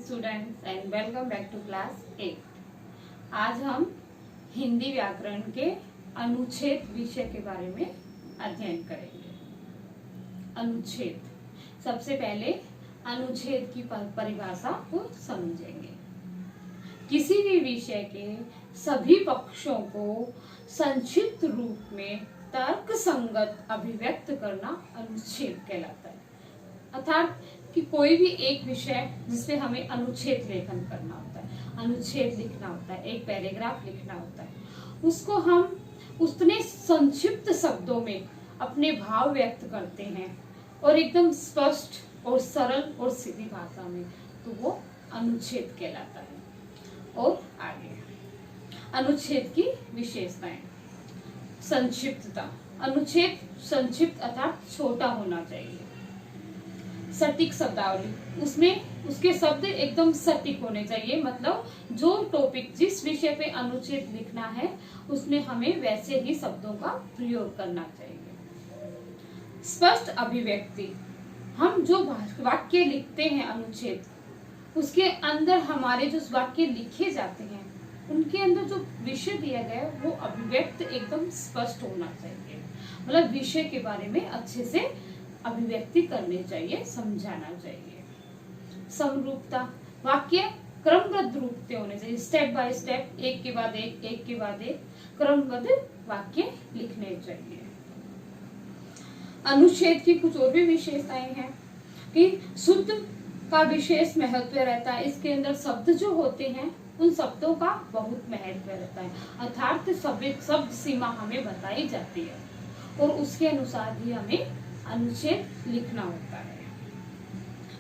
Students and welcome back to class 8। आज हम हिंदी व्याकरण के अनुच्छेद विषय के बारे में अध्ययन करेंगे। अनुच्छेद, सबसे पहले अनुच्छेद की परिभाषा को समझेंगे। किसी भी विषय के सभी पक्षों को संक्षिप्त रूप में तर्क संगत अभिव्यक्त करना अनुच्छेद कहलाता है। अर्थात कि कोई भी एक विषय जिसपे हमें अनुच्छेद लेखन करना होता है, अनुच्छेद लिखना होता है, एक पैराग्राफ लिखना होता है, उसको हम उतने संक्षिप्त शब्दों में अपने भाव व्यक्त करते हैं और एकदम स्पष्ट और सरल और सीधी भाषा में, तो वो अनुच्छेद कहलाता है। और आगे अनुच्छेद की विशेषताएं। संक्षिप्तता, अनुच्छेद संक्षिप्त अर्थात छोटा होना चाहिए। सटीक शब्दावली, उसमें उसके शब्द एकदम सटीक होने चाहिए, मतलब जो टॉपिक जिस विषय पे अनुच्छेद लिखना है उसमें हमें वैसे ही शब्दों का प्रयोग करना चाहिए। स्पष्ट अभिव्यक्ति, हम जो वाक्य लिखते हैं अनुच्छेद, उसके अंदर हमारे जो वाक्य लिखे जाते हैं उनके अंदर जो विषय दिया गया है वो अभिव्यक्त एकदम स्पष्ट होना चाहिए, मतलब विषय के बारे में अच्छे से अभिव्यक्ति करनी चाहिए, समझाना चाहिए। समरूपता, वाक्य क्रमबद्ध रूप से होने चाहिए, स्टेप बाय स्टेप, एक के बाद एक के बाद एक क्रमबद्ध वाक्य लिखने चाहिए। अनुच्छेद की कुछ और भी विशेषताएं हैं कि शुद्ध का विशेष महत्व रहता है। इसके अंदर शब्द जो होते हैं उन शब्दों का बहुत महत्व रहता है, अर्थात शब्द सीमा हमें बताई जाती है और उसके अनुसार ही हमें अनुच्छेद लिखना होता है।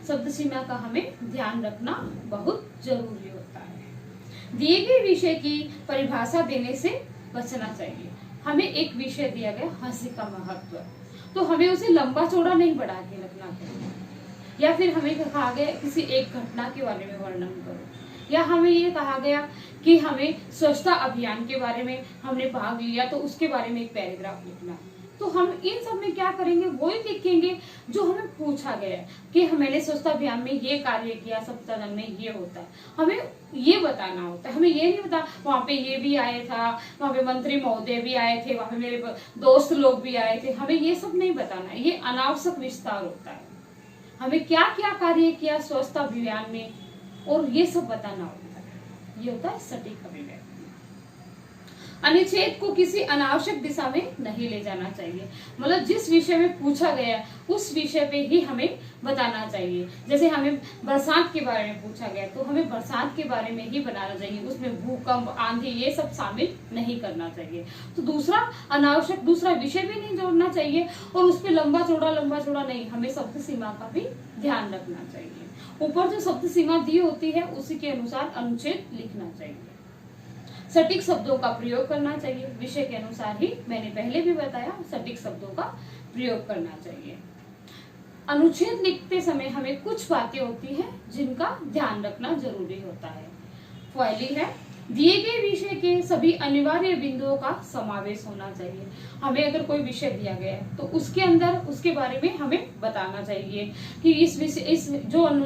शब्द सीमा का हमें ध्यान रखना बहुत जरूरी होता है। दिए गए विषय की परिभाषा देने से बचना चाहिए। हमें एक विषय दिया गया हंसी का महत्व, तो हमें उसे लंबा चौड़ा नहीं बढ़ा के रखना चाहिए, या फिर हमें कहा गया किसी एक घटना के बारे में वर्णन करो, या हमें ये कहा गया कि हमें स्वच्छता अभियान के बारे में हमने भाग लिया तो उसके बारे में एक पैराग्राफ लिखना है, तो हम इन सब में क्या करेंगे, वो ही लिखेंगे जो हमें पूछा गया कि मैंने स्वच्छता अभियान में ये कार्य किया, सप्ताह में ये होता है, हमें ये बताना होता है। हमें ये नहीं बता वहाँ पे ये भी आया था, वहाँ पे मंत्री महोदय भी आए थे, वहाँ पे मेरे दोस्त लोग भी आए थे, हमें ये सब नहीं बताना है। ये अनावश्यक विस्तार होता है। हमें क्या क्या कार्य किया स्वच्छता अभियान में और ये सब बताना होता है। ये होता है सटीक अभिव्यक्ति। अनुच्छेद को किसी अनावश्यक दिशा में नहीं ले जाना चाहिए, मतलब जिस विषय में पूछा गया उस विषय पे ही हमें बताना चाहिए। जैसे हमें बरसात के बारे में पूछा गया तो हमें बरसात के बारे में ही बनाना चाहिए, उसमें भूकंप, आंधी ये सब शामिल नहीं करना चाहिए। तो दूसरा अनावश्यक दूसरा विषय भी नहीं जोड़ना चाहिए और उस पर लंबा चौड़ा नहीं, हमें शब्द सीमा का भी ध्यान रखना चाहिए। ऊपर जो शब्द सीमा दी होती है उसी के अनुसार अनुच्छेद लिखना चाहिए। सटीक शब्दों का प्रयोग करना चाहिए, विषय के अनुसार ही, मैंने पहले भी बताया, सटीक शब्दों का प्रयोग करना चाहिए। अनुच्छेद लिखते समय हमें कुछ बातें होती हैं जिनका ध्यान रखना जरूरी होता है। पहली है, दिए गए विषय के सभी अनिवार्य बिंदुओं का समावेश होना चाहिए। हमें अगर कोई विषय दिया गया है तो उसके अंदर उसके बारे में हमें बताना चाहिए कि इस विषय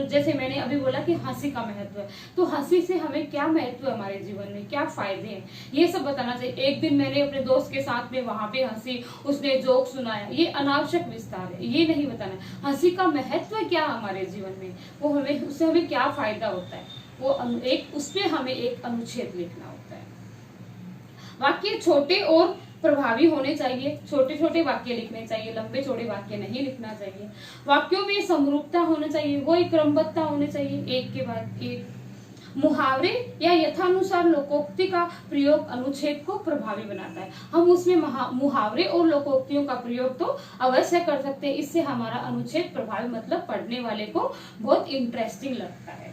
जैसे मैंने अभी बोला कि हंसी का महत्व है, तो हंसी से हमें क्या महत्व है, हमारे जीवन में क्या फायदे हैं, ये सब बताना चाहिए। एक दिन मैंने अपने दोस्त के साथ में वहां पे हंसी, उसने जोक सुनाया, ये अनावश्यक विस्तार है, ये नहीं बताना। हंसी का महत्व क्या हमारे जीवन में, वो हमें उससे हमें क्या फायदा होता है, वो उसपे हमें एक अनुच्छेद लिखना होता है। वाक्य छोटे और प्रभावी होने चाहिए, छोटे छोटे वाक्य लिखने चाहिए, लंबे चौड़े वाक्य नहीं लिखना चाहिए। वाक्यों में समरूपता होना चाहिए, वो एक क्रमबद्धता होनी चाहिए, एक के बाद एक। मुहावरे या यथानुसार लोकोक्ति का प्रयोग अनुच्छेद को प्रभावी बनाता है। हम उसमें मुहावरे और लोकोक्तियों का प्रयोग तो अवश्य कर सकते हैं, इससे हमारा अनुच्छेद प्रभावी, मतलब पढ़ने वाले को बहुत इंटरेस्टिंग लगता है।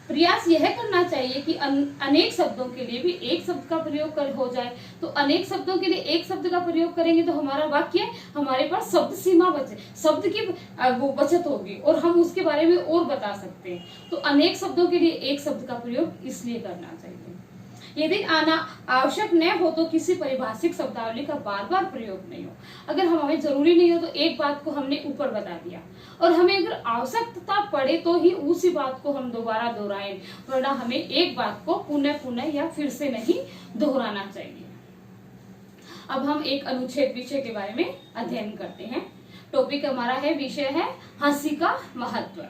प्रयास यह करना चाहिए कि अनेक शब्दों के लिए भी एक शब्द का प्रयोग हो जाए, तो अनेक शब्दों के लिए एक शब्द का प्रयोग करेंगे तो हमारा वाक्य, हमारे पास शब्द सीमा बचे, शब्द की वो बचत होगी और हम उसके बारे में और बता सकते हैं। तो अनेक शब्दों के लिए एक शब्द का प्रयोग इसलिए करना चाहिए। यदि आना आवश्यक न हो तो किसी पारिभाषिक शब्दावली का बार बार प्रयोग नहीं हो। अगर हमें जरूरी नहीं हो तो एक बात को हमने ऊपर बता दिया, और हमें अगर आवश्यकता पड़े तो ही उसी बात को हम दोबारा दोहराएं, वरना हमें एक बात को पुनः पुनः या फिर से नहीं दोहराना चाहिए। अब हम एक अनुच्छेद विषय के बारे में अध्ययन करते हैं। टॉपिक हमारा है, विषय है हंसी का महत्व।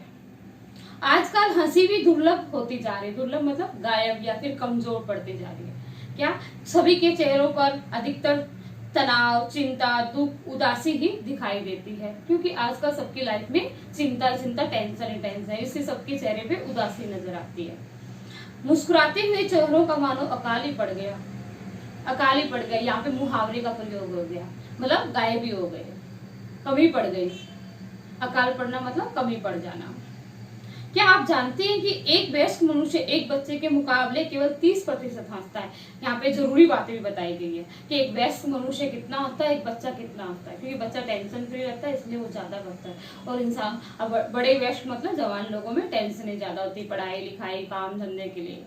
आजकल हंसी भी दुर्लभ होती जा रही है। दुर्लभ मतलब गायब या फिर कमजोर पड़ती जा रही है। क्या सभी के चेहरों पर अधिकतर तनाव, चिंता, दुख, उदासी ही दिखाई देती है, क्योंकि आजकल सबकी लाइफ में चिंता टेंशन ही टेंशन है, इससे सबके चेहरे पे उदासी नजर आती है। मुस्कुराते हुए चेहरों का मानो अकाल ही पड़ गया। यहाँ पे मुहावरे का प्रयोग हो गया, मतलब गायब ही हो गए, कमी पड़ गई। अकाल पड़ना मतलब कमी पड़ जाना। क्या आप जानते हैं कि एक वयस्क मनुष्य एक बच्चे के मुकाबले केवल 30% हंसता है। यहाँ पे जरूरी बातें भी बताई गई है कि एक वयस्क मनुष्य कितना हंसता है, एक बच्चा कितना हंसता है, क्योंकि बच्चा टेंशन फ्री रहता है इसलिए वो ज्यादा हंसता है, और इंसान अब बड़े वयस्क मतलब जवान लोगों में टेंशन ज्यादा होती है, पढ़ाई लिखाई काम धंधे के लिए।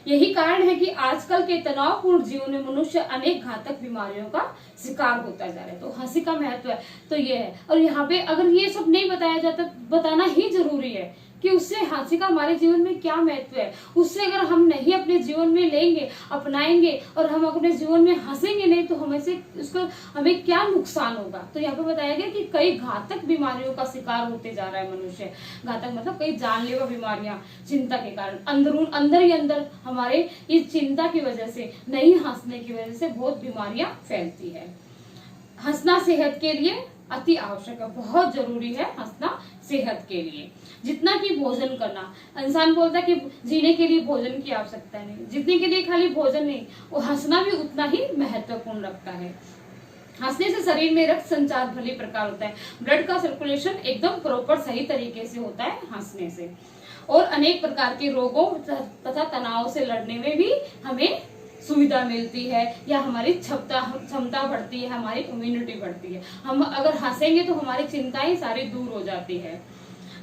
यही कारण है कि आजकल के तनावपूर्ण जीवन में मनुष्य अनेक घातक बीमारियों का शिकार होता जा रहा है। तो हंसी का महत्व है तो ये है, और यहाँ पे अगर ये सब नहीं बताया जाता, बताना ही जरूरी है कि उससे हंसी का हमारे जीवन में क्या महत्व है। उससे अगर हम नहीं अपने जीवन में लेंगे, अपनाएंगे, और हम अपने जीवन में हंसेंगे नहीं, तो हमें क्या नुकसान होगा। तो यहाँ पे बताया गया कि कई घातक बीमारियों का शिकार होते जा रहा है मनुष्य। घातक मतलब कई जानलेवा बीमारियां चिंता के कारण, अंदर ही अंदर हमारे इस चिंता की वजह से, नहीं हंसने की वजह से बहुत बीमारियां फैलती है। हंसना सेहत के लिए अति आवश्यक है, बहुत जरूरी है हंसना सेहत के लिए। जितना कि भोजन करना, इंसान बोलता है कि जीने के लिए भोजन की आवश्यकता नहीं, जीने के लिए खाली भोजन नहीं, वो हंसना भी उतना ही महत्वपूर्ण रखता है। हंसने से शरीर में रक्त संचार भली प्रकार होता है, ब्लड का सर्कुलेशन एकदम प्रॉपर सही तरीके से होता है हंसने से, और अनेक प्रकार के रोगों तथा तनाव से लड़ने में भी हमें सुविधा मिलती है, या हमारी क्षमता बढ़ती है, हमारी इम्यूनिटी बढ़ती है। हम अगर हंसेंगे तो हमारी चिंताएं सारी दूर हो जाती है।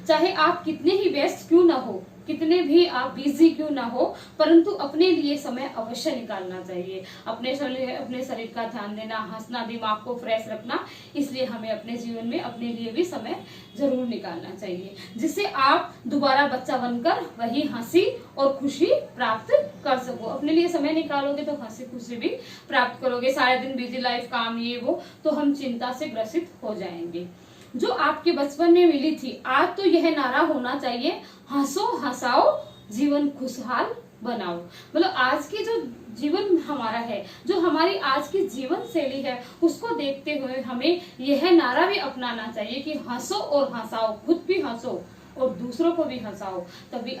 चाहे आप कितने ही व्यस्त क्यों ना हो, कितने भी आप बिजी क्यों ना हो, परंतु अपने लिए समय अवश्य निकालना चाहिए। अपने शरीर का ध्यान देना, हंसना, दिमाग को फ्रेश रखना, इसलिए हमें अपने जीवन में अपने लिए भी समय जरूर निकालना चाहिए, जिससे आप दोबारा बच्चा बनकर वही हंसी और खुशी प्राप्त कर सको। अपने लिए समय निकालोगे तो हंसी खुशी भी प्राप्त करोगे। सारे दिन बिजी लाइफ, काम ये वो, तो हम चिंता से ग्रसित हो जाएंगे। जो आपके बचपन में मिली थी, आज तो यह नारा होना चाहिए, हंसो हंसाओ जीवन खुशहाल बनाओ। मतलब आज की जो जीवन हमारा है, जो हमारी आज की जीवन शैली है, उसको देखते हुए हमें यह नारा भी अपनाना चाहिए कि हंसो और हंसाओ, खुद भी हंसो और दूसरों को भी हंसाओ, तभी